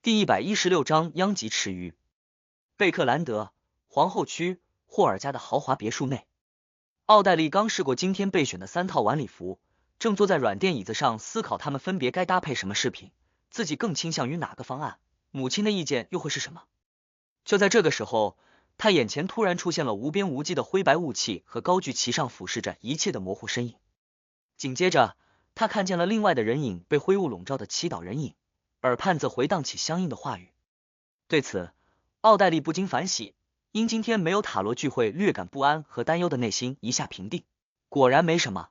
第116章殃及池鱼。贝克兰德皇后区霍尔家的豪华别墅内，奥黛丽刚试过今天备选的3套晚礼服，正坐在软垫椅子上思考他们分别该搭配什么饰品，自己更倾向于哪个方案，母亲的意见又会是什么。就在这个时候，他眼前突然出现了无边无际的灰白雾气和高踞其上俯视着一切的模糊身影。紧接着，他看见了另外的人影被灰雾笼罩的祈祷人影，耳畔则回荡起相应的话语。对此，奥黛丽不禁反喜，因今天没有塔罗聚会略感不安和担忧的内心一下平定。果然没什么。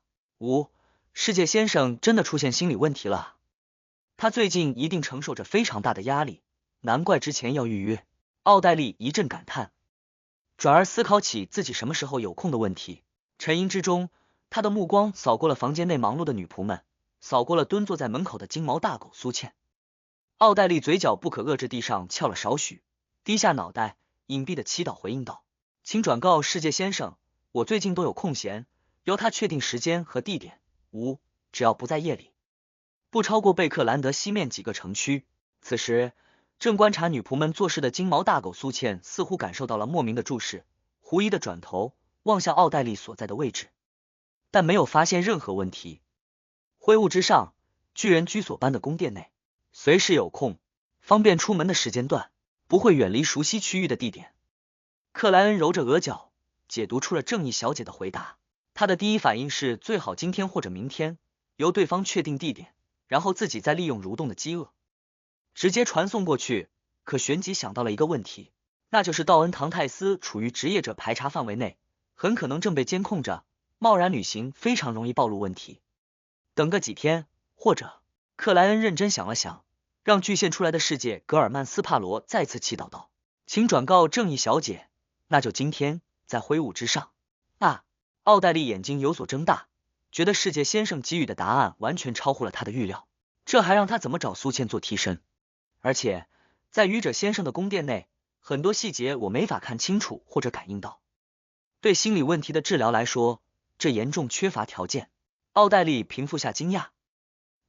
世界先生真的出现心理问题了。他最近一定承受着非常大的压力，难怪之前要预约。奥黛丽一阵感叹，转而思考起自己什么时候有空的问题。沉吟之中，他的目光扫过了房间内忙碌的女仆们，扫过了蹲坐在门口的金毛大狗苏茜。奥黛丽嘴角不可遏制地上翘了少许，低下脑袋，隐蔽的祈祷回应道：请转告世界先生，我最近都有空闲，由他确定时间和地点，只要不在夜里，不超过贝克兰德西面几个城区。此时正观察女仆们做事的金毛大狗苏茜似乎感受到了莫名的注视，狐疑的转头望向奥黛丽所在的位置，但没有发现任何问题。灰雾之上，巨人居所般的宫殿内，随时有空，方便出门的时间段，不会远离熟悉区域的地点。克莱恩揉着额角，解读出了正义小姐的回答。他的第一反应是最好今天或者明天，由对方确定地点，然后自己再利用蠕动的饥饿直接传送过去。可旋即想到了一个问题，那就是道恩唐泰斯处于职业者排查范围内，很可能正被监控着，贸然旅行非常容易暴露问题。等个几天，或者……克莱恩认真想了想，让巨现出来的世界格尔曼斯帕罗再次祈祷道：请转告正义小姐，那就今天，在灰雾之上。奥黛丽眼睛有所睁大，觉得世界先生给予的答案完全超乎了他的预料，这还让他怎么找苏茜做替身？而且在愚者先生的宫殿内，很多细节我没法看清楚或者感应到。对心理问题的治疗来说，这严重缺乏条件。奥黛丽平复下惊讶，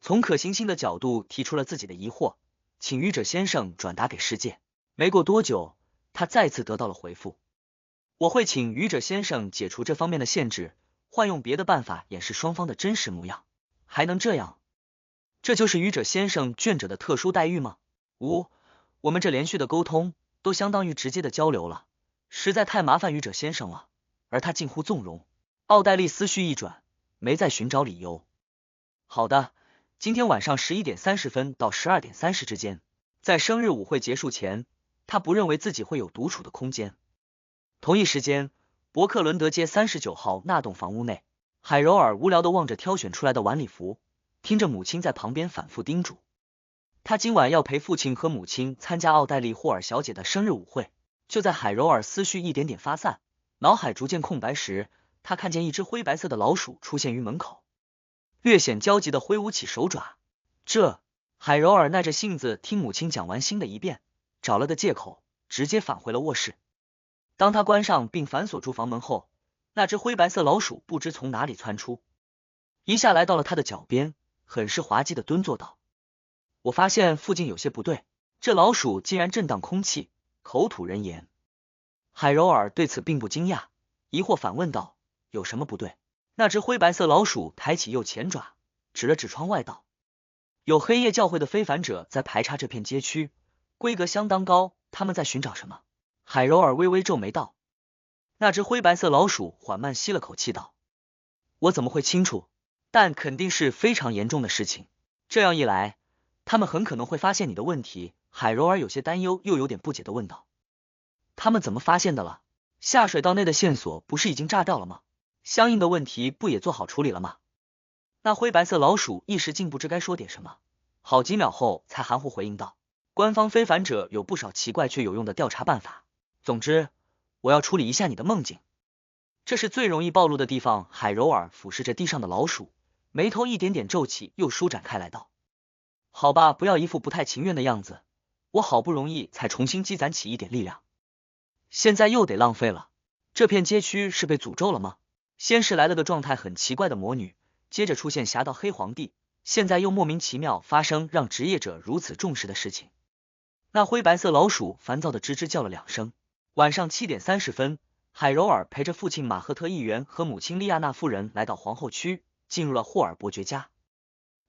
从可行性的角度提出了自己的疑惑，请愚者先生转达给世界。没过多久，他再次得到了回复：我会请愚者先生解除这方面的限制，换用别的办法掩饰双方的真实模样。还能这样？这就是愚者先生眷者的特殊待遇吗？我们这连续的沟通都相当于直接的交流了，实在太麻烦愚者先生了，而他近乎纵容。奥黛丽思绪一转，没再寻找理由。好的，今天晚上11点30分到12点30之间，在生日舞会结束前，他不认为自己会有独处的空间。同一时间，伯克伦德街39号那栋房屋内，海柔尔无聊地望着挑选出来的晚礼服，听着母亲在旁边反复叮嘱。他今晚要陪父亲和母亲参加奥黛丽霍尔小姐的生日舞会。就在海柔尔思绪一点点发散，脑海逐渐空白时，他看见一只灰白色的老鼠出现于门口，略显焦急地挥舞起手爪。海柔尔耐着性子听母亲讲完新的一遍，找了个借口，直接返回了卧室。当他关上并反锁住房门后，那只灰白色老鼠不知从哪里窜出，一下来到了他的脚边，很是滑稽地蹲坐道：我发现附近有些不对。这老鼠竟然震荡空气，口吐人言。海柔尔对此并不惊讶，疑惑反问道：有什么不对？那只灰白色老鼠抬起右前爪，指了指窗外道：有黑夜教会的非凡者在排查这片街区，规格相当高，他们在寻找什么？海柔尔微微皱眉道。那只灰白色老鼠缓慢吸了口气道：我怎么会清楚？但肯定是非常严重的事情。这样一来，他们很可能会发现你的问题。海柔尔有些担忧又有点不解地问道：他们怎么发现的了？下水道内的线索不是已经炸掉了吗？相应的问题不也做好处理了吗？那灰白色老鼠一时竟不知该说点什么，好几秒后才含糊回应道：官方非凡者有不少奇怪却有用的调查办法，总之我要处理一下你的梦境，这是最容易暴露的地方。海柔尔俯视着地上的老鼠，眉头一点点皱起，又舒展开来道：好吧，不要一副不太情愿的样子，我好不容易才重新积攒起一点力量，现在又得浪费了。这片街区是被诅咒了吗？先是来了个状态很奇怪的魔女，接着出现侠盗黑皇帝，现在又莫名其妙发生让职业者如此重视的事情。那灰白色老鼠烦躁的吱吱叫了2声。晚上7点30分，海柔尔陪着父亲马赫特议员和母亲利亚娜夫人来到皇后区，进入了霍尔伯爵家。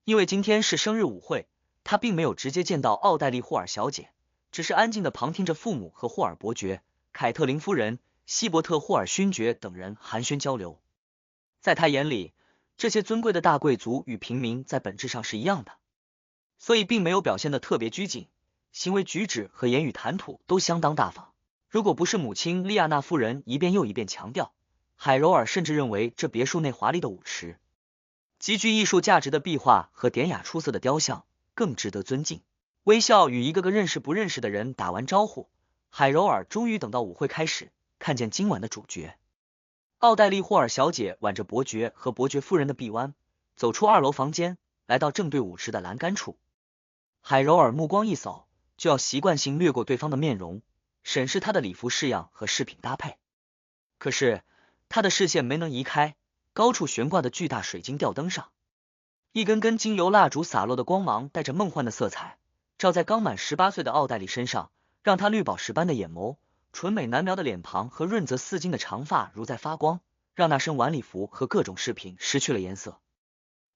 因为今天是生日舞会，他并没有直接见到奥黛丽·霍尔小姐，只是安静的旁听着父母和霍尔伯爵、凯特琳夫人、希伯特·霍尔勋爵等人寒暄交流。在他眼里，这些尊贵的大贵族与平民在本质上是一样的，所以并没有表现得特别拘谨，行为举止和言语谈吐都相当大方。如果不是母亲利亚娜夫人一遍又一遍强调，海柔尔甚至认为这别墅内华丽的舞池、极具艺术价值的壁画和典雅出色的雕像更值得尊敬。微笑与一个个认识不认识的人打完招呼，海柔尔终于等到舞会开始，看见今晚的主角。奥黛丽·霍尔小姐挽着伯爵和伯爵夫人的臂弯，走出2楼房间，来到正对舞池的栏杆处。海柔尔目光一扫，就要习惯性掠过对方的面容，审视他的礼服式样和饰品搭配。可是他的视线没能移开高处悬挂的巨大水晶吊灯上，一根根精油蜡烛洒落的光芒带着梦幻的色彩，照在刚满18岁的奥黛丽身上，让她绿宝石般的眼眸、纯美难描的脸庞和润泽似金的长发如在发光，让那身晚礼服和各种饰品失去了颜色。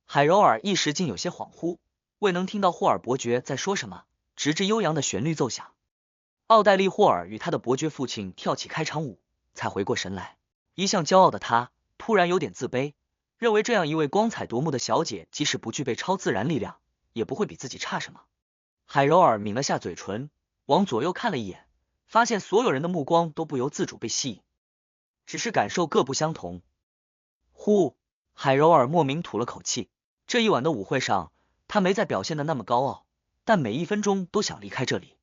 海柔尔一时竟有些恍惚，未能听到霍尔伯爵在说什么，直至悠扬的旋律奏响，奥黛丽·霍尔与他的伯爵父亲跳起开场舞，才回过神来。一向骄傲的他突然有点自卑，认为这样一位光彩夺目的小姐，即使不具备超自然力量，也不会比自己差什么。海柔尔抿了下嘴唇，往左右看了一眼，发现所有人的目光都不由自主被吸引，只是感受各不相同。呼，海柔尔莫名吐了口气。这一晚的舞会上，他没再表现得那么高傲，但每1分钟都想离开这里，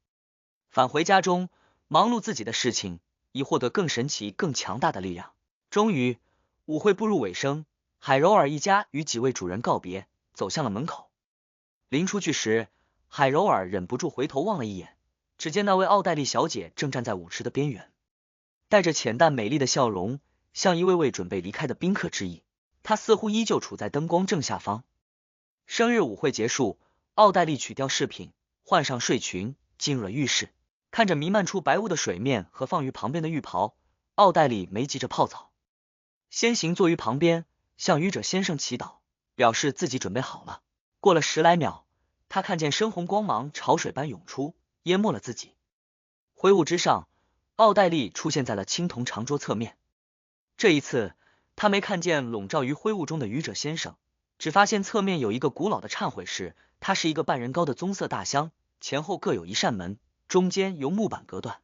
返回家中，忙碌自己的事情，以获得更神奇、更强大的力量。终于，舞会步入尾声，海柔尔一家与几位主人告别，走向了门口。临出去时，海柔尔忍不住回头望了一眼，只见那位奥黛丽小姐正站在舞池的边缘，带着浅淡美丽的笑容，像一位位准备离开的宾客致意。她似乎依旧处在灯光正下方。生日舞会结束，奥黛丽取掉饰品，换上睡裙，进入了浴室。看着弥漫出白雾的水面和放于旁边的浴袍，奥黛丽没急着泡澡，先行坐于旁边，向愚者先生祈祷，表示自己准备好了。过了10来秒，他看见深红光芒潮水般涌出，淹没了自己。灰雾之上，奥黛丽出现在了青铜长桌侧面。这一次，他没看见笼罩于灰雾中的愚者先生，只发现侧面有一个古老的忏悔室，它是一个半人高的棕色大箱，前后各有一扇门，中间由木板隔断。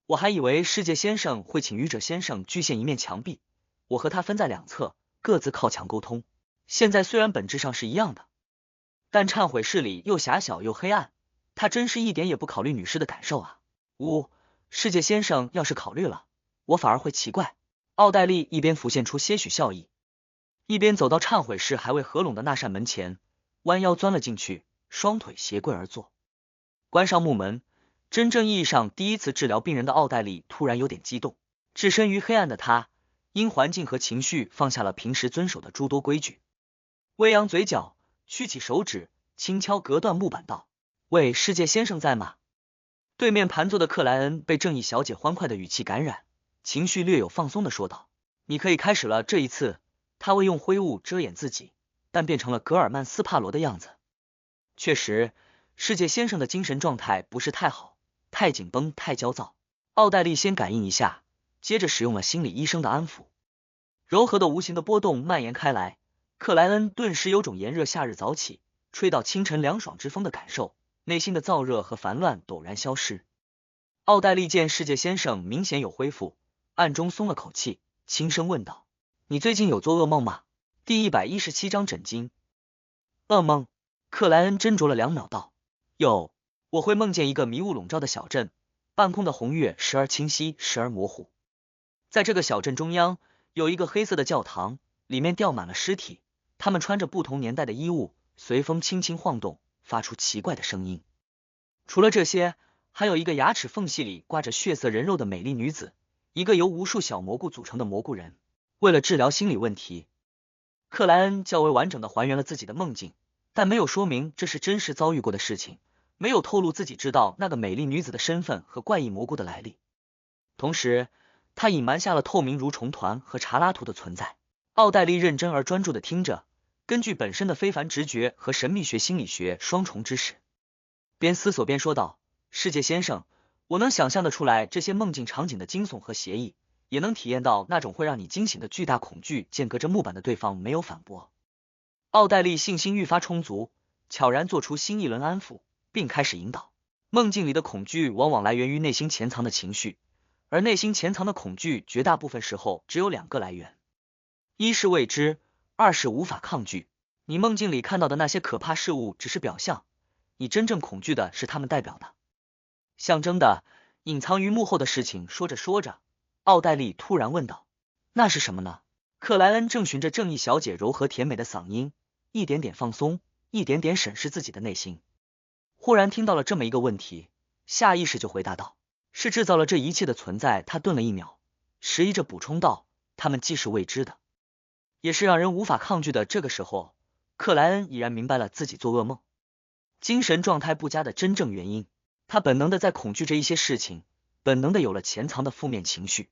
我还以为世界先生会请愚者先生具现一面墙壁，我和他分在2侧，各自靠墙沟通。现在虽然本质上是一样的，但忏悔室里又狭小又黑暗，他真是一点也不考虑女士的感受啊。世界先生要是考虑了，我反而会奇怪。奥黛丽一边浮现出些许笑意，一边走到忏悔室还未合拢的那扇门前，弯腰钻了进去，双腿斜跪而坐。关上木门，真正意义上第一次治疗病人的奥黛丽突然有点激动。置身于黑暗的她，因环境和情绪放下了平时遵守的诸多规矩，微扬嘴角，屈起手指，轻敲隔断木板道：“喂，世界先生在吗？”对面盘坐的克莱恩被正义小姐欢快的语气感染，情绪略有放松的说道：“你可以开始了。”这一次他未用灰雾遮掩自己，但变成了格尔曼斯帕罗的样子。确实，世界先生的精神状态不是太好，太紧绷，太焦躁。奥黛丽先感应一下，接着使用了心理医生的安抚，柔和的无形的波动蔓延开来，克莱恩顿时有种炎热夏日早起吹到清晨凉爽之风的感受，内心的燥热和烦乱陡然消失。奥黛丽见世界先生明显有恢复，暗中松了口气，轻声问道：“你最近有做噩梦吗？”第117章枕巾。噩梦？克莱恩斟酌了2秒道：“有，我会梦见一个迷雾笼罩的小镇，半空的红月时而清晰，时而模糊。在这个小镇中央，有一个黑色的教堂，里面吊满了尸体，他们穿着不同年代的衣物，随风轻轻晃动，发出奇怪的声音。除了这些，还有一个牙齿缝隙里挂着血色人肉的美丽女子，一个由无数小蘑菇组成的蘑菇人。”为了治疗心理问题，克莱恩较为完整的还原了自己的梦境，但没有说明这是真实遭遇过的事情，没有透露自己知道那个美丽女子的身份和怪异蘑菇的来历。同时，他隐瞒下了透明蠕虫团和查拉图的存在。奥黛丽认真而专注地听着，根据本身的非凡直觉和神秘学心理学双重知识，边思索边说道：“世界先生，我能想象得出来这些梦境场景的惊悚和邪异，也能体验到那种会让你惊醒的巨大恐惧。”间隔着木板的对方没有反驳。奥黛丽信心愈发充足，悄然做出新一轮安抚，并开始引导。梦境里的恐惧往往来源于内心潜藏的情绪，而内心潜藏的恐惧绝大部分时候只有2个来源，一是未知，二是无法抗拒。你梦境里看到的那些可怕事物只是表象，你真正恐惧的是它们代表的、象征的、隐藏于幕后的事情。说着说着，奥黛丽突然问道：“那是什么呢？”克莱恩正循着正义小姐柔和甜美的嗓音，一点点放松，一点点审视自己的内心。忽然听到了这么一个问题，下意识就回答道：“是制造了这一切的存在。”他顿了一秒，迟疑着补充道：“他们既是未知的，也是让人无法抗拒的。”这个时候，克莱恩已然明白了自己做噩梦、精神状态不佳的真正原因。他本能的在恐惧着一些事情，本能的有了潜藏的负面情绪。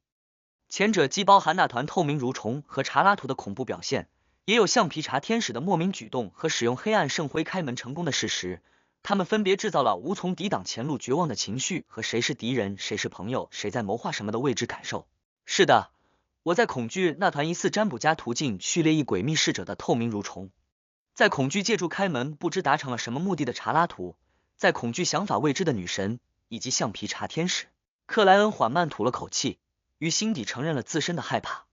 前者既包含那团透明蠕虫和查拉图的恐怖表现，也有橡皮茶天使的莫名举动和使用黑暗圣辉开门成功的事实。他们分别制造了无从抵挡前路绝望的情绪和谁是敌人谁是朋友谁在谋划什么的未知感受。是的，我在恐惧那团疑似占卜家途径序列一诡秘使者的透明蠕虫，在恐惧借助开门不知达成了什么目的的查拉图，在恐惧想法未知的女神以及橡皮茶天使。克莱恩缓慢吐了口气，于心底承认了自身的害怕。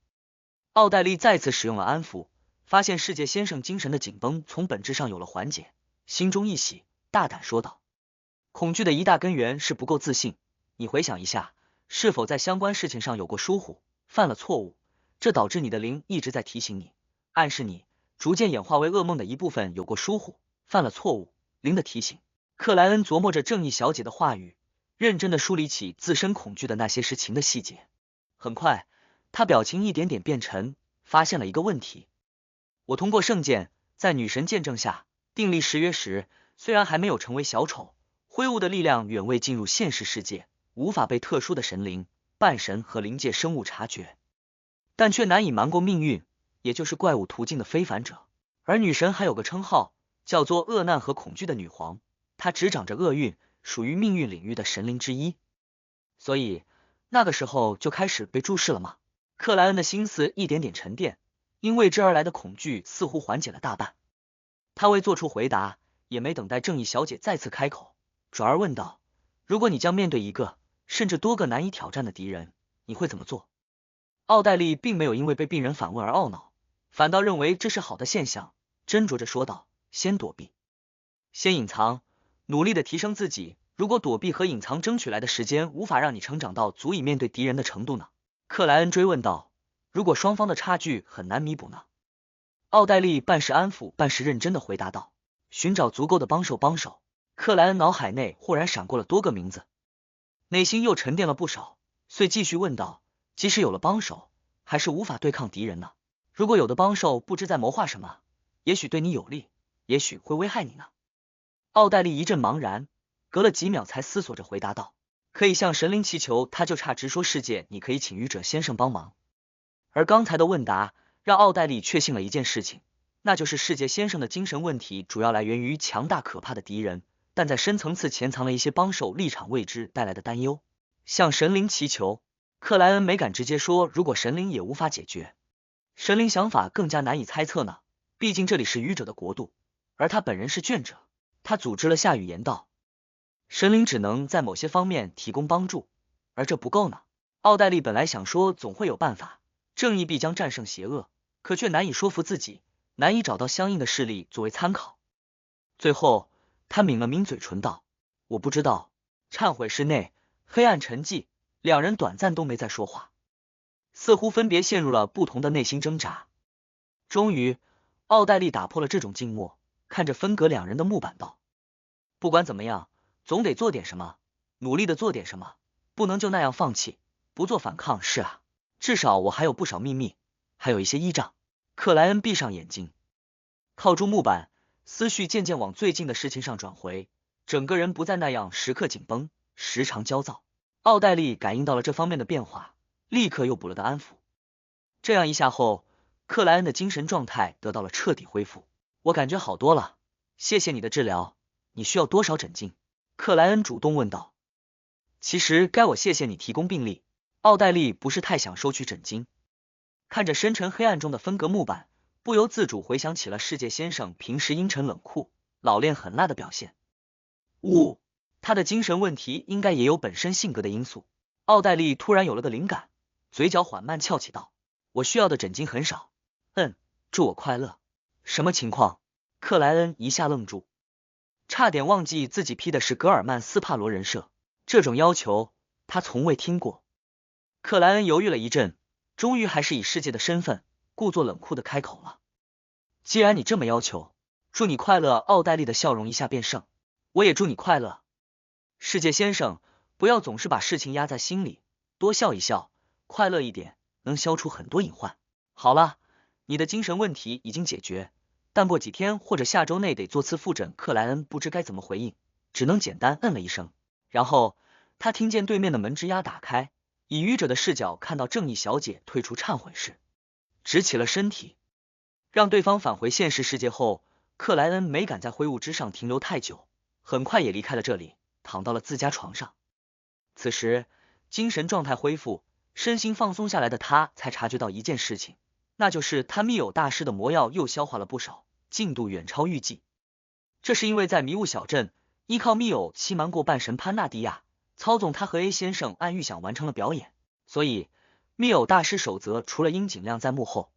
奥黛丽再次使用了安抚，发现世界先生精神的紧绷从本质上有了缓解，心中一喜，大胆说道：“恐惧的一大根源是不够自信。你回想一下，是否在相关事情上有过疏忽，犯了错误，这导致你的灵一直在提醒你，暗示你，逐渐演化为噩梦的一部分有过疏忽，犯了错误，灵的提醒。”克莱恩琢磨着正义小姐的话语，认真的梳理起自身恐惧的那些事情的细节。很快，他表情一点点变沉，发现了一个问题：我通过圣剑，在女神见证下订立誓约时，虽然还没有成为小丑，挥舞的力量远未进入现实世界，无法被特殊的神灵、半神和灵界生物察觉，但却难以瞒过命运，也就是怪物途径的非凡者。而女神还有个称号，叫做恶难和恐惧的女皇，她执掌着厄运，属于命运领域的神灵之一。所以那个时候就开始被注视了吗？克莱恩的心思一点点沉淀，因未知而来的恐惧似乎缓解了大半。他未做出回答，也没等待正义小姐再次开口，转而问道：“如果你将面对一个甚至多个难以挑战的敌人，你会怎么做？”奥黛丽并没有因为被病人反问而懊恼，反倒认为这是好的现象，斟酌着说道：“先躲避，先隐藏，努力的提升自己。如果躲避和隐藏争取来的时间无法让你成长到足以面对敌人的程度呢？”克莱恩追问道：“如果双方的差距很难弥补呢？”奥黛丽半是安抚半是认真的回答道：“寻找足够的帮手。”克莱恩脑海内忽然闪过了多个名字，内心又沉淀了不少，遂继续问道：“即使有了帮手，还是无法对抗敌人呢？如果有的帮手不知在谋划什么，也许对你有利，也许会危害你呢？”奥黛丽一阵茫然，隔了几秒才思索着回答道：“可以向神灵祈求。”他就差直说世界，你可以请愚者先生帮忙。而刚才的问答让奥黛丽确信了一件事情，那就是世界先生的精神问题主要来源于强大可怕的敌人，但在深层次潜藏了一些帮手立场未知带来的担忧。向神灵祈求，克莱恩没敢直接说，如果神灵也无法解决，神灵想法更加难以猜测呢，毕竟这里是愚者的国度，而他本人是眷者。他组织了下语言道：“神灵只能在某些方面提供帮助，而这不够呢。”奥黛丽本来想说总会有办法，正义必将战胜邪恶，可却难以说服自己，难以找到相应的事例作为参考。最后他抿了抿嘴唇道：“我不知道。”忏悔室内黑暗沉寂，两人短暂都没再说话，似乎分别陷入了不同的内心挣扎。终于奥黛丽打破了这种静默，看着分隔两人的木板道：“不管怎么样，总得做点什么，努力的做点什么，不能就那样放弃，不做反抗。是啊，至少我还有不少秘密，还有一些依仗。”克莱恩闭上眼睛，靠住木板，思绪渐渐往最近的事情上转回。整个人不再那样时刻紧绷，时常焦躁。奥黛丽感应到了这方面的变化，立刻又补了个安抚。这样一下后，克莱恩的精神状态得到了彻底恢复。我感觉好多了，谢谢你的治疗。你需要多少诊金？克莱恩主动问道。其实该我谢谢你提供病历。奥黛丽不是太想收取诊金，看着深沉黑暗中的分隔木板，不由自主回想起了世界先生平时阴沉冷酷、老练狠辣的表现。他的精神问题应该也有本身性格的因素。奥黛丽突然有了个灵感，嘴角缓慢翘起道：“我需要的诊金很少。祝我快乐。”什么情况？克莱恩一下愣住，差点忘记自己披的是格尔曼斯帕罗人设，这种要求他从未听过。克莱恩犹豫了一阵，终于还是以世界的身份，故作冷酷的开口了：“既然你这么要求，祝你快乐。”奥黛丽的笑容一下变盛，我也祝你快乐。世界先生，不要总是把事情压在心里，多笑一笑，快乐一点，能消除很多隐患。好了，你的精神问题已经解决，但过几天或者下周内得做次复诊。克莱恩不知该怎么回应，只能简单嗯了一声。然后他听见对面的门吱呀打开，以愚者的视角看到正义小姐退出忏悔室，直起了身体。让对方返回现实世界后，克莱恩没敢在灰雾之上停留太久，很快也离开了这里，躺到了自家床上。此时精神状态恢复，身心放松下来的他才察觉到一件事情，那就是他密友大师的魔药又消化了不少，进度远超预计。这是因为在迷雾小镇依靠密友欺瞒过半神潘纳迪亚，操纵他和 A 先生按预想完成了表演，所以密友大师守则除了应尽量在幕后，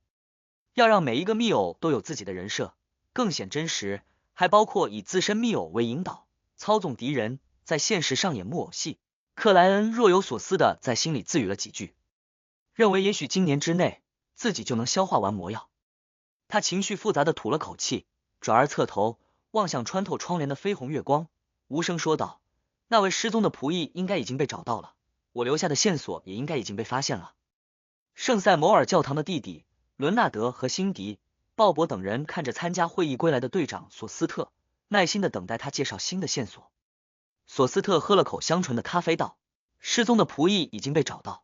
要让每一个密友都有自己的人设，更显真实，还包括以自身密友为引导，操纵敌人，在现实上演木偶戏。克莱恩若有所思的在心里自语了几句，认为也许今年之内自己就能消化完魔药。他情绪复杂的吐了口气，转而侧头望向穿透窗帘的绯红月光，无声说道：“那位失踪的仆役应该已经被找到了，我留下的线索也应该已经被发现了。”圣塞摩尔教堂的弟弟伦纳德和辛迪、鲍勃等人看着参加会议归来的队长索斯特，耐心的等待他介绍新的线索。索斯特喝了口香醇的咖啡道：“失踪的仆役已经被找到，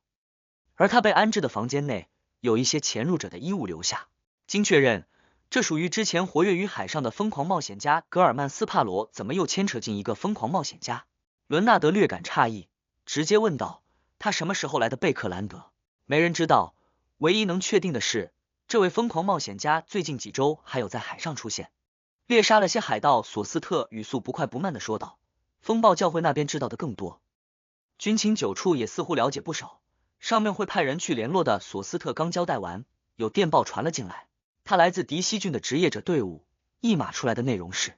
而他被安置的房间内有一些潜入者的衣物留下，经确认，这属于之前活跃于海上的疯狂冒险家格尔曼斯帕罗。怎么又牵扯进一个疯狂冒险家？”伦纳德略感诧异，直接问道：“他什么时候来的贝克兰德？”没人知道，唯一能确定的是，这位疯狂冒险家最近几周还有在海上出现，猎杀了些海盗。索斯特语速不快不慢的说道：“风暴教会那边知道的更多，军情9处也似乎了解不少，上面会派人去联络的。”索斯特刚交代完，有电报传了进来，他来自迪西郡的职业者队伍，译码出来的内容是，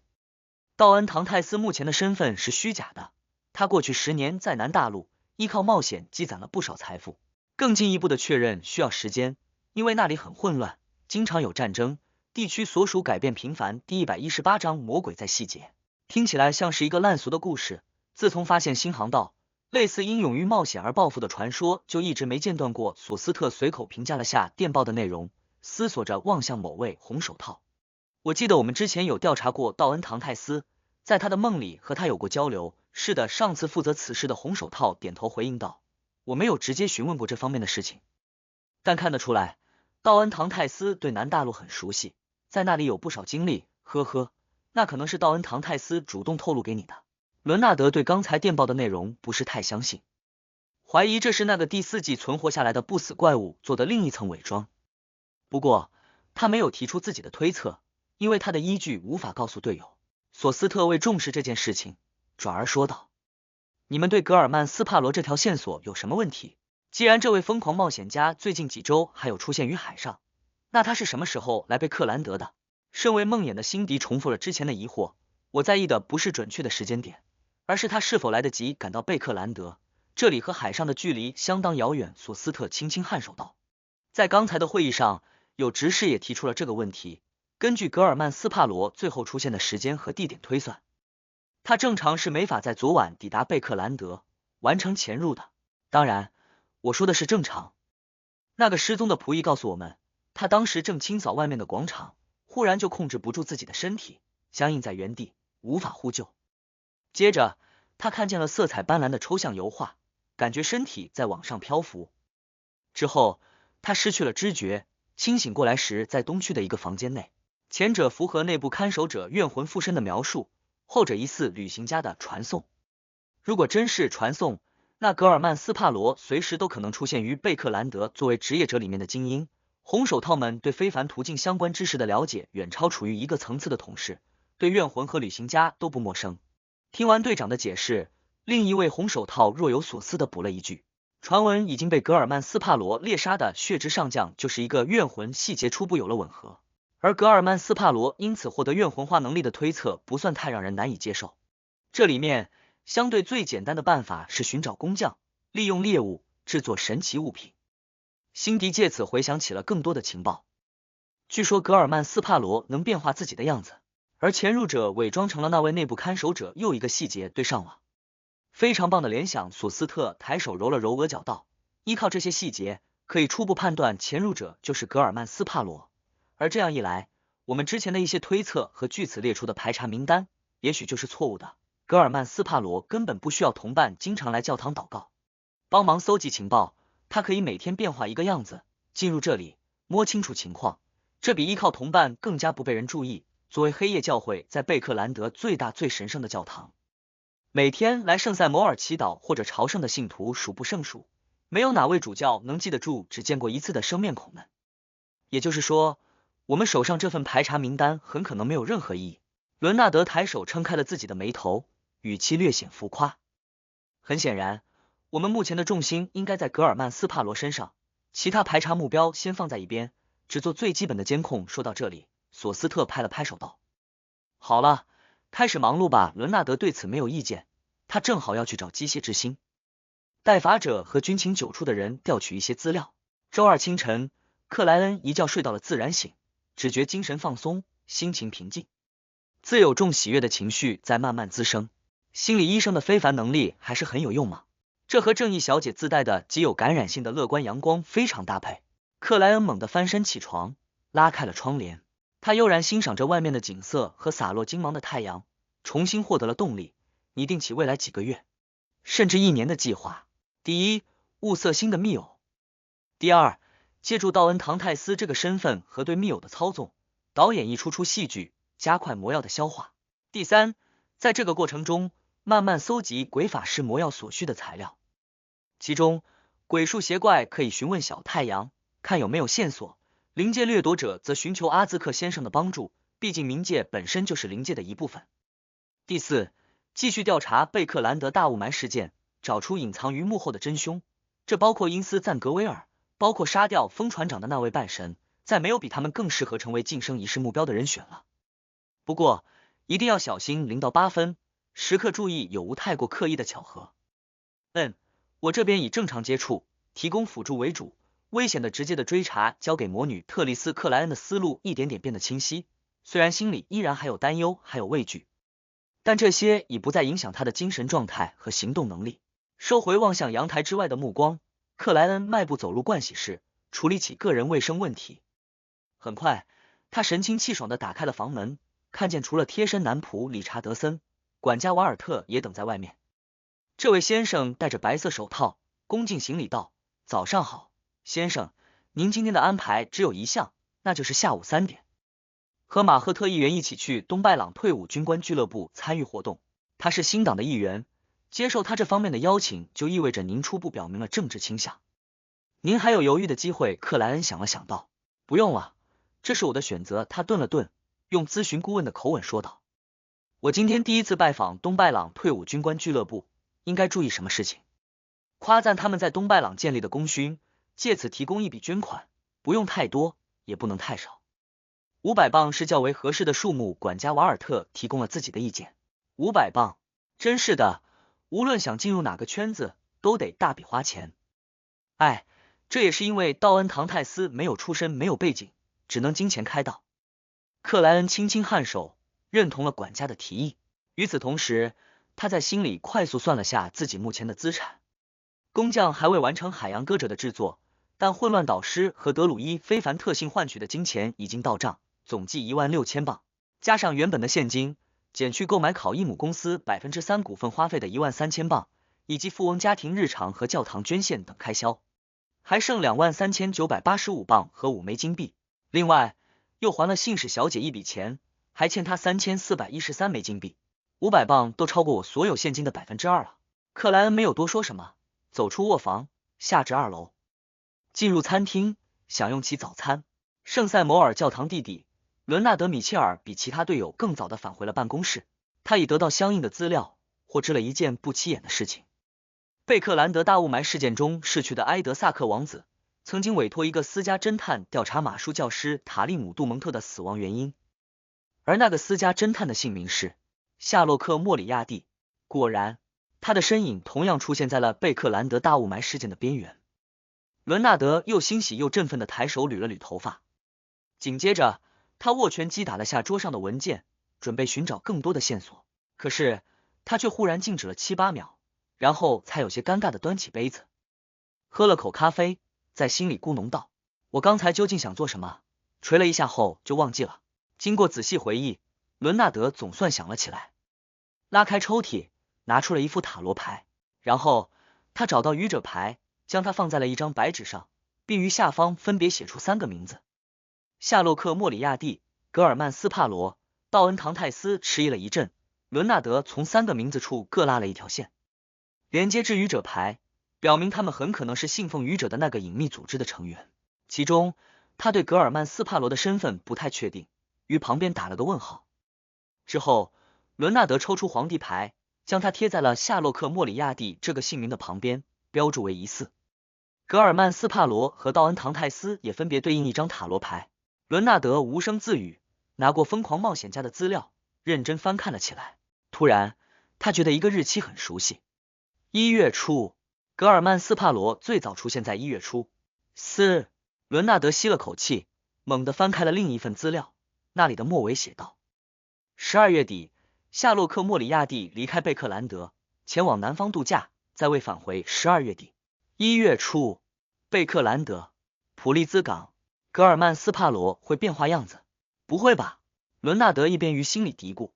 道恩·唐泰斯目前的身份是虚假的，他过去10年在南大陆依靠冒险积攒了不少财富，更进一步的确认需要时间，因为那里很混乱，经常有战争，地区所属改变频繁。第118章魔鬼在细节，听起来像是一个烂俗的故事。自从发现新航道，类似因勇于冒险而报复的传说就一直没间断过。索斯特随口评价了下电报的内容，思索着望向某位红手套。我记得我们之前有调查过道恩·唐泰斯，在他的梦里和他有过交流。是的，上次负责此事的红手套点头回应道，我没有直接询问过这方面的事情，但看得出来，道恩·唐泰斯对南大陆很熟悉，在那里有不少经历，呵呵，那可能是道恩·唐泰斯主动透露给你的。伦纳德对刚才电报的内容不是太相信，怀疑这是那个第4季存活下来的不死怪物做的另一层伪装。不过他没有提出自己的推测，因为他的依据无法告诉队友。索斯特为重视这件事情，转而说道：“你们对格尔曼斯帕罗这条线索有什么问题？既然这位疯狂冒险家最近几周还有出现于海上，那他是什么时候来贝克兰德的？”身为梦魇的辛迪重复了之前的疑惑，我在意的不是准确的时间点，而是他是否来得及赶到贝克兰德，这里和海上的距离相当遥远。索斯特轻轻颔首道，在刚才的会议上，有执事也提出了这个问题，根据格尔曼斯帕罗最后出现的时间和地点推算，他正常是没法在昨晚抵达贝克兰德完成潜入的。当然，我说的是正常。那个失踪的仆役告诉我们，他当时正清扫外面的广场，忽然就控制不住自己的身体，僵硬在原地，无法呼救。接着，他看见了色彩斑斓的抽象油画，感觉身体在往上漂浮。之后，他失去了知觉，清醒过来时在东区的一个房间内。前者符合内部看守者怨魂附身的描述，后者疑似旅行家的传送。如果真是传送，那格尔曼斯帕罗随时都可能出现于贝克兰德作为职业者里面的精英。红手套们对非凡途径相关知识的了解远超处于一个层次的同事，对怨魂和旅行家都不陌生。听完队长的解释，另一位红手套若有所思地补了一句：传闻已经被格尔曼斯帕罗猎杀的血之上将就是一个怨魂，细节初步有了吻合，而格尔曼斯帕罗因此获得怨魂化能力的推测不算太让人难以接受。这里面相对最简单的办法是寻找工匠，利用猎物制作神奇物品。辛迪借此回想起了更多的情报。据说格尔曼斯帕罗能变化自己的样子，而潜入者伪装成了那位内部看守者又一个细节对上了。非常棒的联想，索斯特抬手揉了揉额角道，依靠这些细节，可以初步判断潜入者就是格尔曼斯帕罗。而这样一来，我们之前的一些推测和据此列出的排查名单，也许就是错误的。格尔曼斯帕罗根本不需要同伴经常来教堂祷告，帮忙搜集情报，他可以每天变化一个样子，进入这里，摸清楚情况，这比依靠同伴更加不被人注意。作为黑夜教会在贝克兰德最大最神圣的教堂，每天来圣塞摩尔祈祷或者朝圣的信徒数不胜数，没有哪位主教能记得住只见过一次的生面孔们。也就是说，我们手上这份排查名单很可能没有任何意义。伦纳德抬手撑开了自己的眉头，语气略显浮夸。很显然，我们目前的重心应该在格尔曼斯帕罗身上，其他排查目标先放在一边，只做最基本的监控。说到这里，索斯特拍了拍手道：好了，开始忙碌吧。伦纳德对此没有意见，他正好要去找机械之星。带法者和军情9处的人调取一些资料。周二清晨，克莱恩一觉睡到了自然醒，只觉精神放松，心情平静。自有种喜悦的情绪在慢慢滋生。心理医生的非凡能力还是很有用吗？这和正义小姐自带的极有感染性的乐观阳光非常搭配。克莱恩猛地翻身起床，拉开了窗帘，他悠然欣赏着外面的景色和洒落金芒的太阳，重新获得了动力，拟定起未来几个月甚至1年的计划。第一，物色新的密友。第二，借助道恩·唐泰斯这个身份和对密友的操纵，导演一出出戏剧，加快魔药的消化。第三，在这个过程中，慢慢搜集鬼法师魔药所需的材料。其中，鬼术邪怪可以询问小太阳，看有没有线索；灵界掠夺者则寻求阿兹克先生的帮助，毕竟冥界本身就是灵界的一部分。第四，继续调查贝克兰德大雾霾事件，找出隐藏于幕后的真凶，这包括因斯赞格威尔，包括杀掉风船长的那位半神，再没有比他们更适合成为晋升仪式目标的人选了。不过，一定要小心0到8分，时刻注意有无太过刻意的巧合。我这边以正常接触，提供辅助为主，危险的直接的追查交给魔女特丽斯·克莱恩的思路一点点变得清晰，虽然心里依然还有担忧，还有畏惧，但这些已不再影响他的精神状态和行动能力。收回望向阳台之外的目光，克莱恩迈步走入盥洗室，处理起个人卫生问题。很快，他神清气爽地打开了房门，看见除了贴身男仆理查德森，管家瓦尔特也等在外面。这位先生戴着白色手套，恭敬行礼道：早上好，先生，您今天的安排只有一项，那就是下午3点，和马赫特议员一起去东拜朗退伍军官俱乐部参与活动。他是新党的议员，接受他这方面的邀请，就意味着您初步表明了政治倾向。您还有犹豫的机会。克莱恩想了想道：不用了，这是我的选择。他顿了顿，用咨询顾问的口吻说道：我今天第一次拜访东拜朗退伍军官俱乐部，应该注意什么事情？夸赞他们在东拜朗建立的功勋，借此提供一笔捐款，不用太多，也不能太少。500磅是较为合适的数目。管家瓦尔特提供了自己的意见。500磅，真是的，无论想进入哪个圈子，都得大笔花钱。哎，这也是因为道恩·唐泰斯没有出身，没有背景，只能金钱开道。克莱恩轻轻颔首，认同了管家的提议。与此同时，他在心里快速算了下自己目前的资产。工匠还未完成海洋歌者的制作，但混乱导师和德鲁伊非凡特性换取的金钱已经到账，总计16000磅，加上原本的现金，减去购买考伊姆公司3%股份花费的13000镑，以及富翁家庭日常和教堂捐献等开销，还剩23985镑和5枚金币。另外，又还了信使小姐一笔钱，还欠她3413枚金币，500镑都超过我所有现金的2%了。克莱恩没有多说什么，走出卧房，下至2楼，进入餐厅，享用起早餐。圣塞摩尔教堂弟弟伦纳德·米切尔比其他队友更早的返回了办公室，他已得到相应的资料，获知了一件不起眼的事情：贝克兰德大雾霾事件中逝去的埃德萨克王子曾经委托一个私家侦探调查马术教师塔利姆·杜蒙特的死亡原因，而那个私家侦探的姓名是夏洛克·莫里亚蒂。果然，他的身影同样出现在了贝克兰德大雾霾事件的边缘。伦纳德又欣喜又振奋地抬手捋了捋头发，紧接着他握拳击打了下桌上的文件，准备寻找更多的线索。可是他却忽然静止了7、8秒，然后才有些尴尬地端起杯子，喝了口咖啡，在心里咕哝道：我刚才究竟想做什么？捶了一下后就忘记了。经过仔细回忆，伦纳德总算想了起来，拉开抽屉，拿出了一副塔罗牌，然后他找到愚者牌，将它放在了一张白纸上，并于下方分别写出3个名字：夏洛克·莫里亚蒂、格尔曼斯帕罗、道恩唐泰斯。迟疑了一阵，伦纳德从3个名字处各拉了一条线，连接至愚者牌，表明他们很可能是信奉愚者的那个隐秘组织的成员。其中他对格尔曼斯帕罗的身份不太确定，于旁边打了个问号。之后伦纳德抽出皇帝牌，将它贴在了夏洛克·莫里亚蒂这个姓名的旁边，标注为疑似。格尔曼斯帕罗和道恩唐泰斯也分别对应一张塔罗牌。伦纳德无声自语，拿过疯狂冒险家的资料，认真翻看了起来。突然他觉得一个日期很熟悉，1月初。格尔曼斯帕罗最早出现在1月初。伦纳德吸了口气，猛地翻开了另一份资料，那里的末尾写道：12月底，夏洛克·莫里亚蒂离开贝克兰德，前往南方度假，再未返回。12月底，1月初，贝克兰德、普利兹港，格尔曼斯帕罗会变化样子？不会吧？伦纳德一边于心里嘀咕，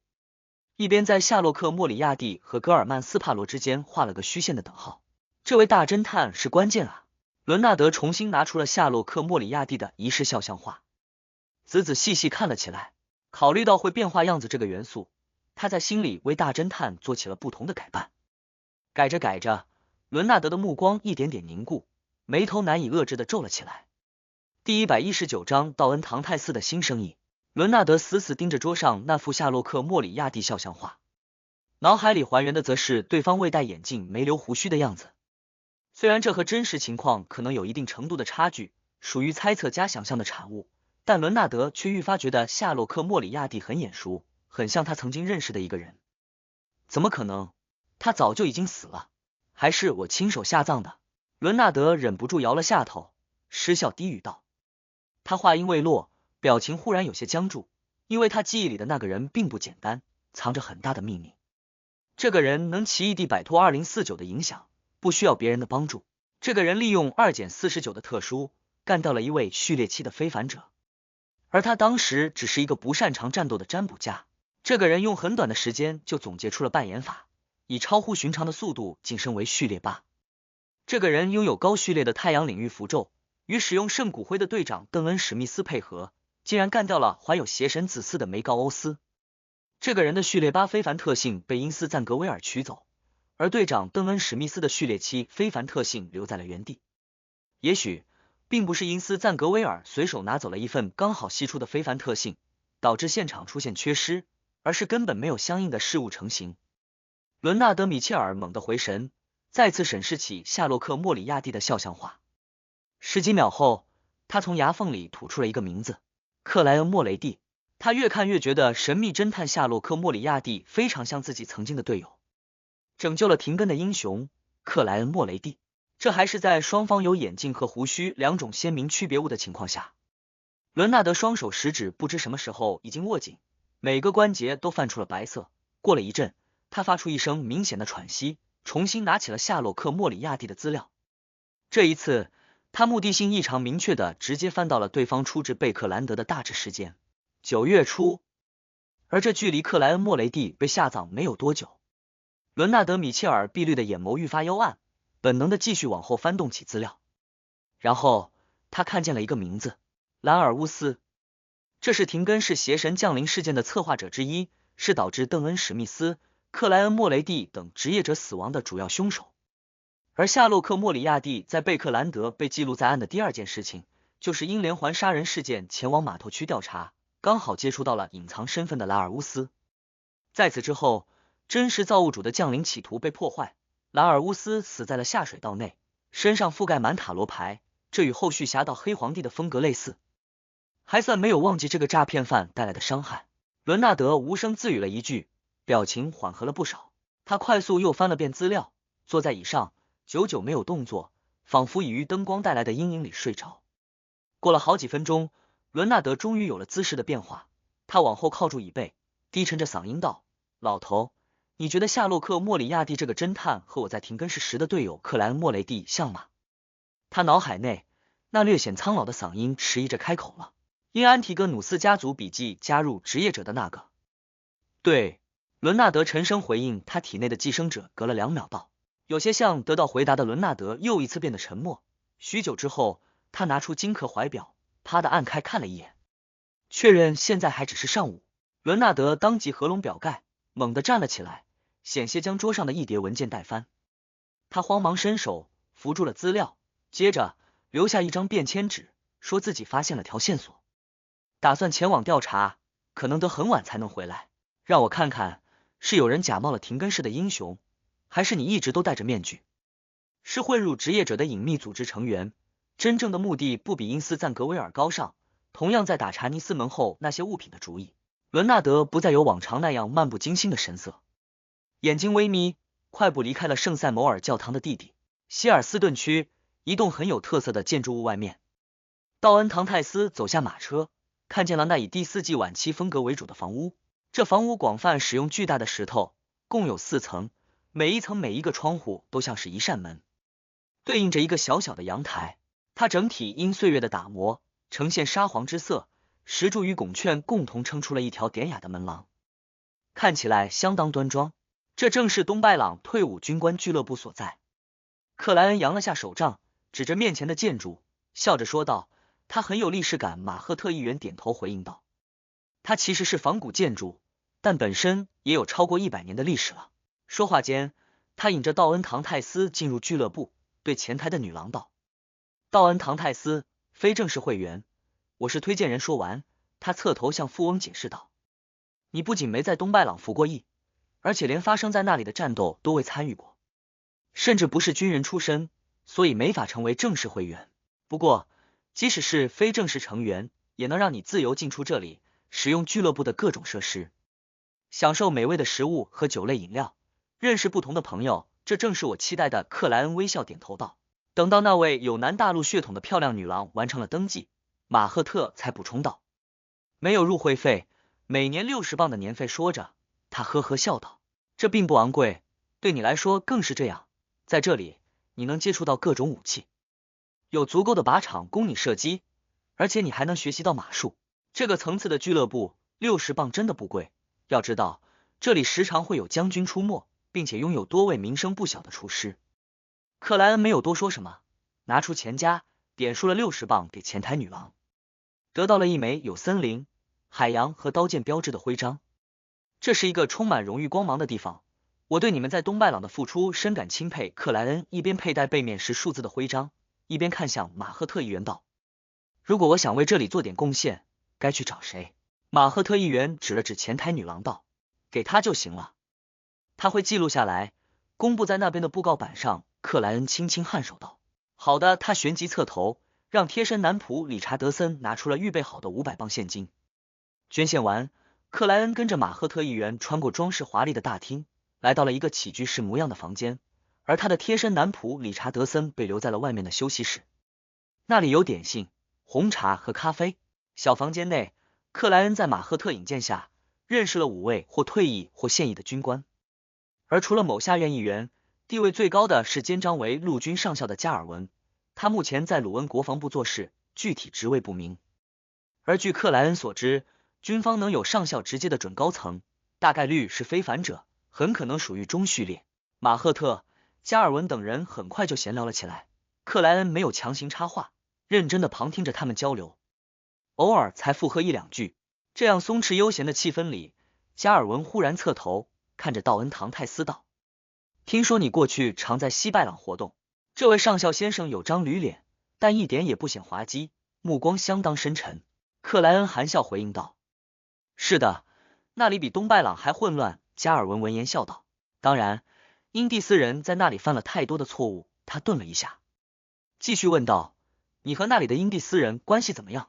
一边在夏洛克·莫里亚蒂和格尔曼斯帕罗之间画了个虚线的等号。这位大侦探是关键啊！伦纳德重新拿出了夏洛克·莫里亚蒂的仪式肖像画，仔仔细细看了起来。考虑到会变化样子这个元素，他在心里为大侦探做起了不同的改办。改着改着，伦纳德的目光一点点凝固，眉头难以遏制地皱了起来。第119章道恩唐泰斯的新生意。伦纳德死死盯着桌上那幅夏洛克·莫里亚蒂肖像画，脑海里还原的则是对方未戴眼镜、没留胡须的样子。虽然这和真实情况可能有一定程度的差距，属于猜测加想象的产物，但伦纳德却愈发觉得夏洛克·莫里亚蒂很眼熟，很像他曾经认识的一个人。怎么可能？他早就已经死了，还是我亲手下葬的？伦纳德忍不住摇了下头，失笑低语道。他话音未落，表情忽然有些僵住，因为他记忆里的那个人并不简单，藏着很大的秘密。这个人能奇异地摆脱2049的影响，不需要别人的帮助。这个人利用2-49的特殊，干掉了一位序列期的非凡者，而他当时只是一个不擅长战斗的占卜家。这个人用很短的时间就总结出了扮演法，以超乎寻常的速度晋升为序列8。这个人拥有高序列的太阳领域符咒，与使用圣骨灰的队长邓恩·史密斯配合，竟然干掉了怀有邪神子嗣的梅高欧斯。这个人的序列8非凡特性被因斯赞格威尔取走，而队长邓恩·史密斯的序列7非凡特性留在了原地。也许并不是因斯赞格威尔随手拿走了一份刚好析出的非凡特性，导致现场出现缺失，而是根本没有相应的事物成型。伦纳德·米切尔猛地回神，再次审视起夏洛克·莫里亚蒂的肖像画。10几秒后，他从牙缝里吐出了一个名字：克莱恩·莫雷蒂。他越看越觉得神秘侦探夏洛克·莫里亚蒂非常像自己曾经的队友，拯救了停更的英雄克莱恩·莫雷蒂。这还是在双方有眼镜和胡须2种鲜明区别物的情况下。伦纳德双手食指不知什么时候已经握紧，每个关节都泛出了白色。过了一阵，他发出一声明显的喘息，重新拿起了夏洛克·莫里亚蒂的资料。这一次他目的性异常明确的直接翻到了对方出至贝克兰德的大致时间，9月初。而这距离克莱恩·莫雷蒂被下葬没有多久，伦纳德·米切尔碧绿的眼眸愈发幽暗，本能的继续往后翻动起资料，然后他看见了一个名字：兰尔乌斯。这是廷根市邪神降临事件的策划者之一，是导致邓恩·史密斯、克莱恩·莫雷蒂等职业者死亡的主要凶手。而夏洛克·莫里亚蒂在贝克兰德被记录在案的第二件事情，就是因连环杀人事件前往码头区调查，刚好接触到了隐藏身份的拉尔乌斯。在此之后，真实造物主的降临企图被破坏，拉尔乌斯死在了下水道内，身上覆盖满塔罗牌，这与后续侠盗黑皇帝的风格类似。还算没有忘记这个诈骗犯带来的伤害。伦纳德无声自语了一句，表情缓和了不少。他快速又翻了遍资料，坐在椅上，久久没有动作，仿佛已于灯光带来的阴影里睡着。过了好几分钟，伦纳德终于有了姿势的变化，他往后靠住椅背，低沉着嗓音道：老头，你觉得夏洛克·莫里亚蒂这个侦探和我在廷根市时的队友克莱恩·莫雷蒂像吗？他脑海内那略显苍老的嗓音迟疑着开口了，因安提戈努斯家族笔记加入职业者的那个。对，伦纳德沉声回应，他体内的寄生者隔了2秒道。有些像得到回答的伦纳德又一次变得沉默，许久之后，他拿出金壳怀表，啪的按开看了一眼，确认现在还只是上午。伦纳德当即合拢表盖，猛地站了起来，险些将桌上的一叠文件带翻。他慌忙伸手扶住了资料，接着留下一张便签纸，说自己发现了条线索，打算前往调查，可能得很晚才能回来。让我看看，是有人假冒了廷根市的英雄，还是你一直都戴着面具？是混入职业者的隐秘组织成员，真正的目的不比因斯赞格威尔高尚，同样在打查尼斯门后那些物品的主意。伦纳德不再有往常那样漫不经心的神色，眼睛微眯，快步离开了圣塞摩尔教堂的地底。希尔斯顿区一栋很有特色的建筑物外面，道恩·唐泰斯走下马车，看见了那以第4纪晚期风格为主的房屋。这房屋广泛使用巨大的石头，共有4层，每一层每一个窗户都像是一扇门，对应着一个小小的阳台。它整体因岁月的打磨，呈现沙黄之色，石柱与拱券共同撑出了一条典雅的门廊，看起来相当端庄。这正是东拜朗退伍军官俱乐部所在。克莱恩扬了下手杖，指着面前的建筑，笑着说道：他很有历史感。马赫特议员点头回应道：它其实是仿古建筑，但本身也有超过100年的历史了。说话间，他引着道恩·唐泰斯进入俱乐部，对前台的女郎道：道恩·唐泰斯，非正式会员，我是推荐人。说完，他侧头向富翁解释道：你不仅没在东拜朗服过役，而且连发生在那里的战斗都未参与过，甚至不是军人出身，所以没法成为正式会员。不过，即使是非正式成员，也能让你自由进出这里，使用俱乐部的各种设施，享受美味的食物和酒类饮料，认识不同的朋友，这正是我期待的。克莱恩微笑点头道。等到那位有南大陆血统的漂亮女郎完成了登记，马赫特才补充道：没有入会费，每年60磅的年费。说着，他呵呵笑道：这并不昂贵，对你来说更是这样。在这里，你能接触到各种武器，有足够的靶场供你射击，而且你还能学习到马术。这个层次的俱乐部60磅真的不贵，要知道这里时常会有将军出没，并且拥有多位名声不小的厨师。克莱恩没有多说什么，拿出钱夹，点数了60磅给前台女郎，得到了一枚有森林、海洋和刀剑标志的徽章。这是一个充满荣誉光芒的地方，我对你们在东拜朗的付出深感钦佩。克莱恩一边佩戴背面是数字的徽章，一边看向马赫特议员道：如果我想为这里做点贡献，该去找谁？马赫特议员指了指前台女郎道：给他就行了，他会记录下来，公布在那边的布告板上。克莱恩轻轻颔首道：好的。他旋即侧头，让贴身男仆理查德森拿出了预备好的500磅现金。捐献完，克莱恩跟着马赫特议员穿过装饰华丽的大厅，来到了一个起居室模样的房间，而他的贴身男仆理查德森被留在了外面的休息室，那里有点心、红茶和咖啡。小房间内，克莱恩在马赫特引荐下认识了5位或退役或现役的军官，而除了某下院议员，地位最高的是监章为陆军上校的加尔文，他目前在鲁恩国防部做事，具体职位不明。而据克莱恩所知，军方能有上校直接的准高层，大概率是非凡者，很可能属于中序列。马赫特、加尔文等人很快就闲聊了起来，克莱恩没有强行插话，认真的旁听着他们交流，偶尔才附和一两句。这样松弛悠闲的气氛里，加尔文忽然侧头看着道恩唐泰斯道：“听说你过去常在西拜朗活动。”这位上校先生有张驴脸，但一点也不显滑稽，目光相当深沉。克莱恩含笑回应道：“是的，那里比东拜朗还混乱。”加尔文闻言笑道：“当然，因蒂斯人在那里犯了太多的错误。”他顿了一下，继续问道：“你和那里的因蒂斯人关系怎么样？”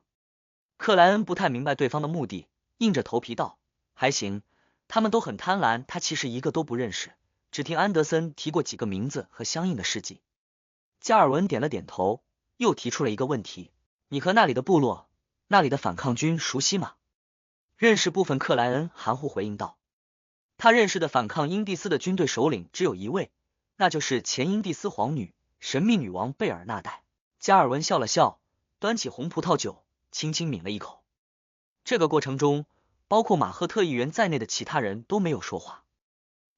克莱恩不太明白对方的目的，硬着头皮道：“还行，他们都很贪婪。”他其实一个都不认识，只听安德森提过几个名字和相应的事迹。加尔文点了点头，又提出了一个问题：“你和那里的部落、那里的反抗军熟悉吗？”认识部分，克莱恩含糊回应道。他认识的反抗因蒂斯的军队首领只有一位，那就是前因蒂斯皇女、神秘女王贝尔纳代。加尔文笑了笑，端起红葡萄酒，轻轻抿了一口。这个过程中，包括马赫特议员在内的其他人都没有说话。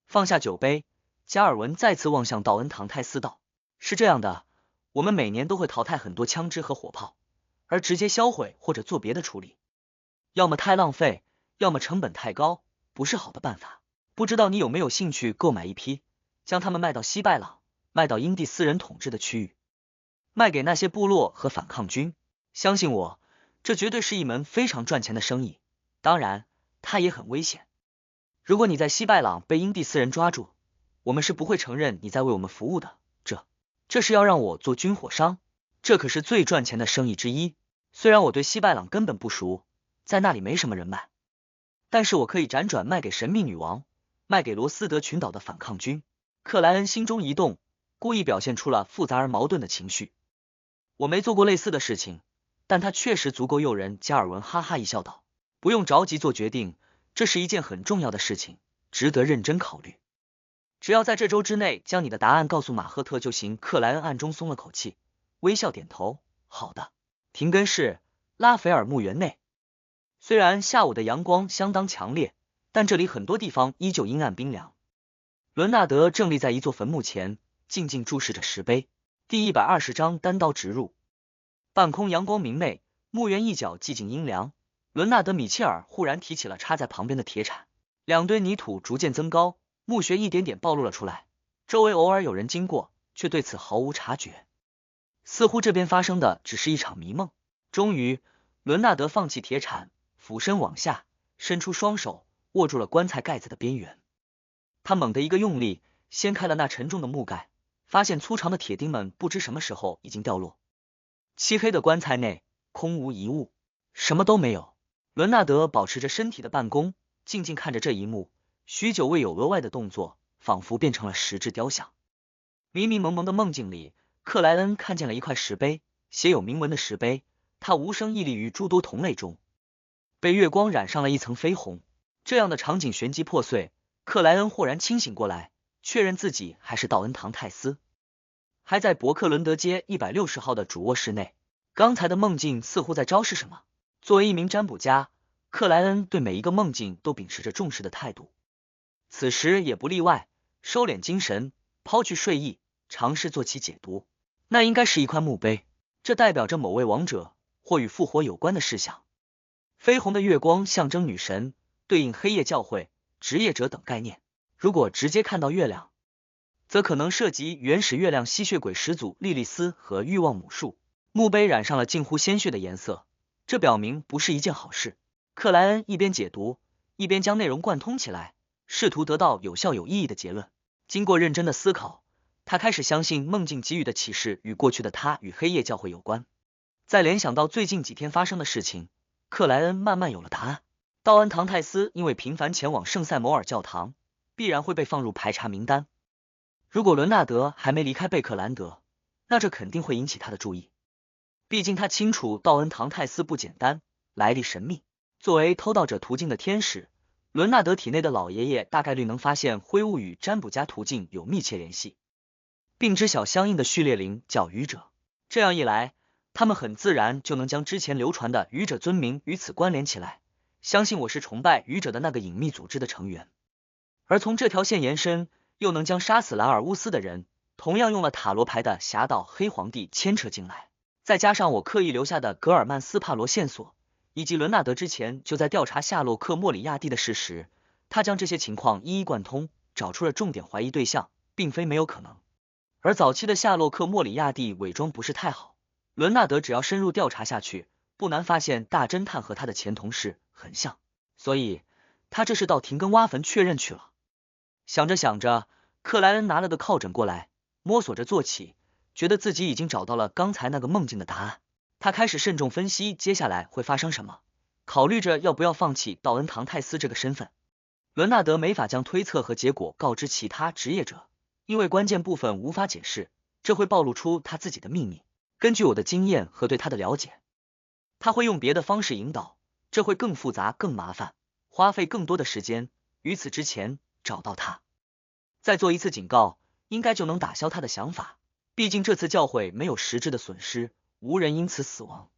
放下酒杯，加尔文再次望向道恩唐泰斯道：“是这样的，我们每年都会淘汰很多枪支和火炮，而直接销毁或者做别的处理，要么太浪费，要么成本太高，不是好的办法。不知道你有没有兴趣购买一批，将它们卖到西拜朗，卖到因蒂斯人统治的区域，卖给那些部落和反抗军。相信我，这绝对是一门非常赚钱的生意。当然，它也很危险。如果你在西拜朗被因蒂斯人抓住，我们是不会承认你在为我们服务的。这是要让我做军火商，这可是最赚钱的生意之一。虽然我对西拜朗根本不熟，在那里没什么人脉，但是我可以辗转卖给神秘女王，卖给罗斯德群岛的反抗军。”克莱恩心中一动，故意表现出了复杂而矛盾的情绪。我没做过类似的事情，但他确实足够诱人。加尔文哈哈一笑道：“不用着急做决定，这是一件很重要的事情，值得认真考虑。只要在这周之内将你的答案告诉马赫特就行。”克莱恩暗中松了口气，微笑点头：“好的。”廷根市拉斐尔墓园内，虽然下午的阳光相当强烈，但这里很多地方依旧阴暗冰凉。伦纳德正立在一座坟墓前，静静注视着石碑。第120章单刀直入。半空阳光明媚，墓园一角寂静阴凉。伦纳德·米切尔忽然提起了插在旁边的铁铲，两堆泥土逐渐增高，墓穴一点点暴露了出来，周围偶尔有人经过，却对此毫无察觉，似乎这边发生的只是一场迷梦。终于，伦纳德放弃铁铲，俯身往下，伸出双手握住了棺材盖子的边缘。他猛地一个用力，掀开了那沉重的木盖，发现粗长的铁钉们不知什么时候已经掉落。漆黑的棺材内空无一物，什么都没有。伦纳德保持着身体的半弓，静静看着这一幕，许久未有额外的动作，仿佛变成了石质雕像。迷迷蒙蒙的梦境里，克莱恩看见了一块石碑，写有铭文的石碑，它无声屹立于诸多同类中，被月光染上了一层绯红。这样的场景旋即破碎，克莱恩豁然清醒过来，确认自己还是道恩唐泰斯，还在伯克伦德街160号的主卧室内。刚才的梦境似乎在昭示什么。作为一名占卜家，克莱恩对每一个梦境都秉持着重视的态度，此时也不例外。收敛精神，抛去睡意，尝试做起解读。那应该是一块墓碑，这代表着某位亡者或与复活有关的事项。绯红的月光象征女神，对应黑夜教会、职业者等概念。如果直接看到月亮，则可能涉及原始月亮吸血鬼始祖莉莉丝和欲望母树。墓碑染上了近乎鲜血的颜色，这表明不是一件好事。克莱恩一边解读，一边将内容贯通起来，试图得到有效有意义的结论。经过认真的思考，他开始相信梦境给予的启示与过去的他与黑夜教会有关。再联想到最近几天发生的事情，克莱恩慢慢有了答案。道恩唐泰斯因为频繁前往圣塞摩尔教堂，必然会被放入排查名单。如果伦纳德还没离开贝克兰德，那这肯定会引起他的注意。毕竟他清楚道恩唐泰斯不简单，来历神秘。作为偷盗者途径的天使，伦纳德体内的老爷爷大概率能发现灰物与占卜家途径有密切联系，并知晓相应的序列灵叫愚者。这样一来，他们很自然就能将之前流传的愚者尊名与此关联起来，相信我是崇拜愚者的那个隐秘组织的成员，而从这条线延伸，又能将杀死兰尔乌斯的人，同样用了塔罗牌的侠盗黑皇帝牵扯进来，再加上我刻意留下的格尔曼斯帕罗线索，以及伦纳德之前就在调查夏洛克莫里亚蒂的事实，他将这些情况一一贯通，找出了重点怀疑对象，并非没有可能。而早期的夏洛克莫里亚蒂伪装不是太好，伦纳德只要深入调查下去，不难发现大侦探和他的前同事很像，所以他这是到廷根挖坟确认去了。想着想着，克莱恩拿了个靠枕过来，摸索着坐起，觉得自己已经找到了刚才那个梦境的答案。他开始慎重分析接下来会发生什么，考虑着要不要放弃道恩唐泰斯这个身份。伦纳德没法将推测和结果告知其他职业者，因为关键部分无法解释，这会暴露出他自己的秘密。根据我的经验和对他的了解，他会用别的方式引导，这会更复杂更麻烦，花费更多的时间。于此之前找到他，再做一次警告，应该就能打消他的想法。毕竟这次教会没有实质的损失，无人因此死亡。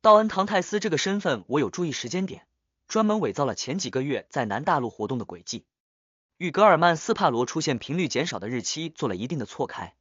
道恩唐泰斯这个身份我有注意时间点，专门伪造了前几个月在南大陆活动的轨迹，与格尔曼斯帕罗出现频率减少的日期做了一定的错开，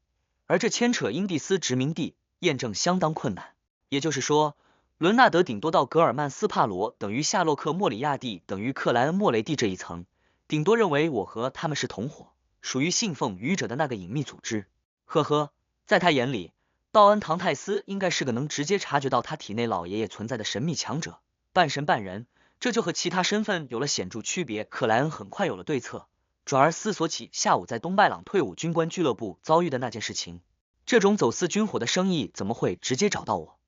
而这牵扯因蒂斯殖民地，验证相当困难。也就是说，伦纳德顶多到格尔曼斯帕罗等于夏洛克莫里亚蒂等于克莱恩莫雷蒂这一层，顶多认为我和他们是同伙，属于信奉愚者的那个隐秘组织。呵呵，在他眼里，道恩唐泰斯应该是个能直接察觉到他体内老爷爷存在的神秘强者，半神半人，这就和其他身份有了显著区别。克莱恩很快有了对策，转而思索起下午在东拜朗退伍军官俱乐部遭遇的那件事情。这种走私军火的生意怎么会直接找到我？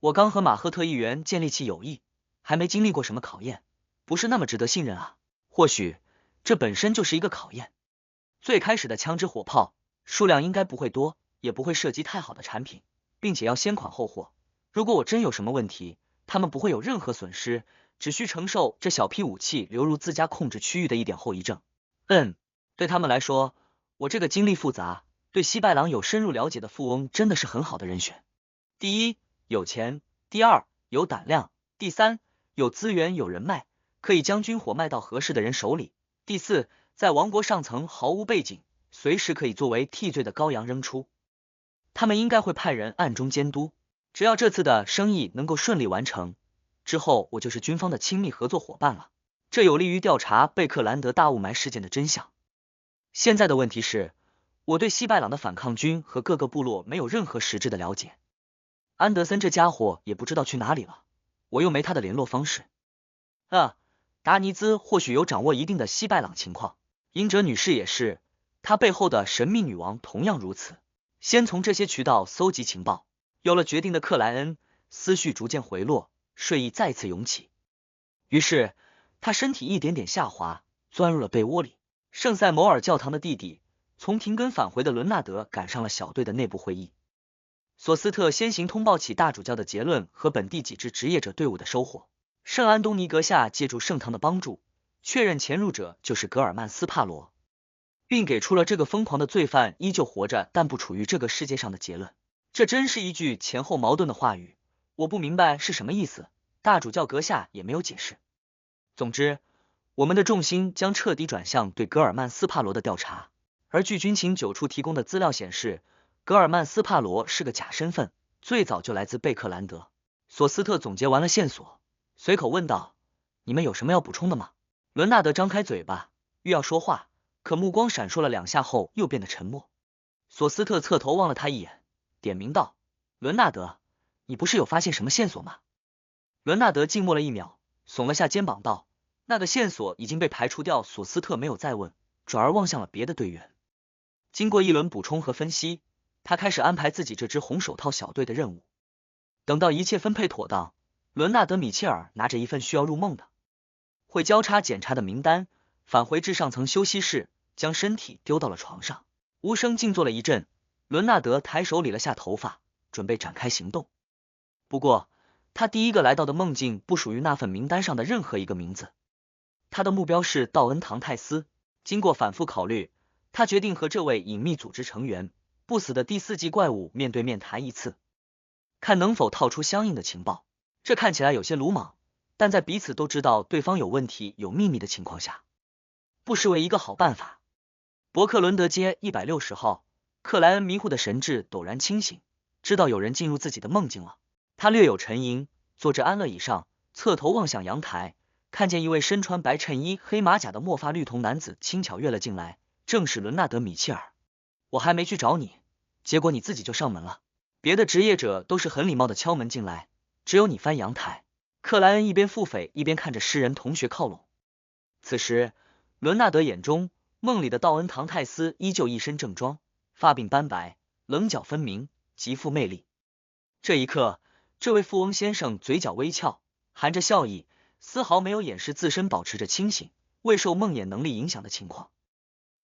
我刚和马赫特议员建立起友谊，还没经历过什么考验，不是那么值得信任啊。或许这本身就是一个考验。最开始的枪支火炮数量应该不会多，也不会涉及太好的产品，并且要先款后货。如果我真有什么问题，他们不会有任何损失，只需承受这小批武器流入自家控制区域的一点后遗症。对他们来说，我这个经历复杂，对西拜朗有深入了解的富翁真的是很好的人选。第一，有钱；第二，有胆量；第三，有资源有人脉，可以将军火卖到合适的人手里；第四，在王国上层毫无背景，随时可以作为替罪的羔羊扔出。他们应该会派人暗中监督，只要这次的生意能够顺利完成，之后我就是军方的亲密合作伙伴了，这有利于调查贝克兰德大雾霾事件的真相。现在的问题是，我对西拜朗的反抗军和各个部落没有任何实质的了解，安德森这家伙也不知道去哪里了，我又没他的联络方式。达尼兹或许有掌握一定的西拜朗情况，英哲女士也是，她背后的神秘女王同样如此。先从这些渠道搜集情报，有了决定的克莱恩思绪逐渐回落，睡意再次涌起，于是他身体一点点下滑，钻入了被窝里。圣塞摩尔教堂的地底，从廷根返回的伦纳德赶上了小队的内部会议。索斯特先行通报起大主教的结论和本地几支职业者队伍的收获。圣安东尼阁下借助圣堂的帮助，确认潜入者就是格尔曼斯帕罗，并给出了这个疯狂的罪犯依旧活着但不处于这个世界上的结论。这真是一句前后矛盾的话语，我不明白是什么意思，大主教阁下也没有解释。总之，我们的重心将彻底转向对格尔曼斯帕罗的调查，而据军情9处提供的资料显示，格尔曼斯帕罗是个假身份，最早就来自贝克兰德。索斯特总结完了线索，随口问道：你们有什么要补充的吗？伦纳德张开嘴巴，欲要说话，可目光闪烁了2下后又变得沉默。索斯特侧头望了他一眼，点名道：伦纳德，你不是有发现什么线索吗？伦纳德静默了1秒，耸了下肩膀道：那个线索已经被排除掉。索斯特没有再问，转而望向了别的队员。经过一轮补充和分析，他开始安排自己这支红手套小队的任务。等到一切分配妥当，伦纳德·米切尔拿着一份需要入梦的会交叉检查的名单，返回至上层休息室，将身体丢到了床上，无声静坐了一阵。伦纳德抬手理了下头发，准备展开行动。不过他第一个来到的梦境不属于那份名单上的任何一个名字，他的目标是道恩唐泰斯。经过反复考虑，他决定和这位隐秘组织成员不死的第4级怪物面对面谈一次，看能否套出相应的情报。这看起来有些鲁莽，但在彼此都知道对方有问题、有秘密的情况下，不失为一个好办法。伯克伦德街160号，克莱恩迷糊的神志陡然清醒，知道有人进入自己的梦境了。他略有沉吟，坐着安乐椅上，侧头望向阳台，看见一位身穿白衬衣、黑马甲的墨发绿瞳男子轻巧跃了进来，正是伦纳德·米切尔。我还没去找你，结果你自己就上门了。别的职业者都是很礼貌的敲门进来，只有你翻阳台。克莱恩一边腹诽一边看着诗人同学靠拢。此时，伦纳德眼中梦里的道恩·唐泰斯依旧一身正装，发鬓斑白，棱角分明，极富魅力。这一刻，这位富翁先生嘴角微翘，含着笑意，丝毫没有掩饰自身保持着清醒、未受梦魇能力影响的情况。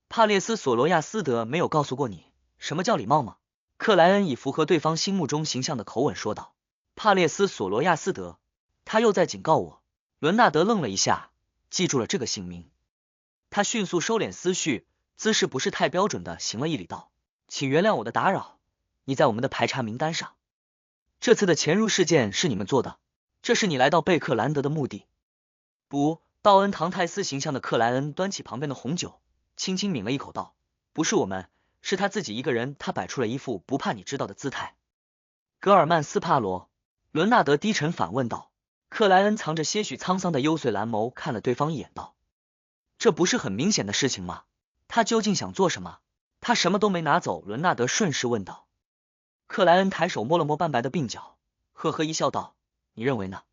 帕列斯·索罗亚斯德没有告诉过你什么叫礼貌吗？克莱恩以符合对方心目中形象的口吻说道。帕列斯·索罗亚斯德，他又在警告我。伦纳德愣了一下，记住了这个姓名。他迅速收敛思绪，姿势不是太标准的行了一礼道：请原谅我的打扰，你在我们的排查名单上。这次的潜入事件是你们做的，这是你来到贝克兰德的目的。不，道恩·唐泰斯形象的克莱恩端起旁边的红酒，轻轻抿了一口道：不是我们，是他自己一个人。他摆出了一副不怕你知道的姿态。格尔曼斯帕罗，伦纳德低沉反问道。克莱恩藏着些许沧桑的幽邃蓝眸看了对方一眼道：这不是很明显的事情吗？他究竟想做什么？他什么都没拿走。伦纳德顺势问道。克莱恩抬手摸了摸斑白的鬓角，呵呵一笑道：你认为呢？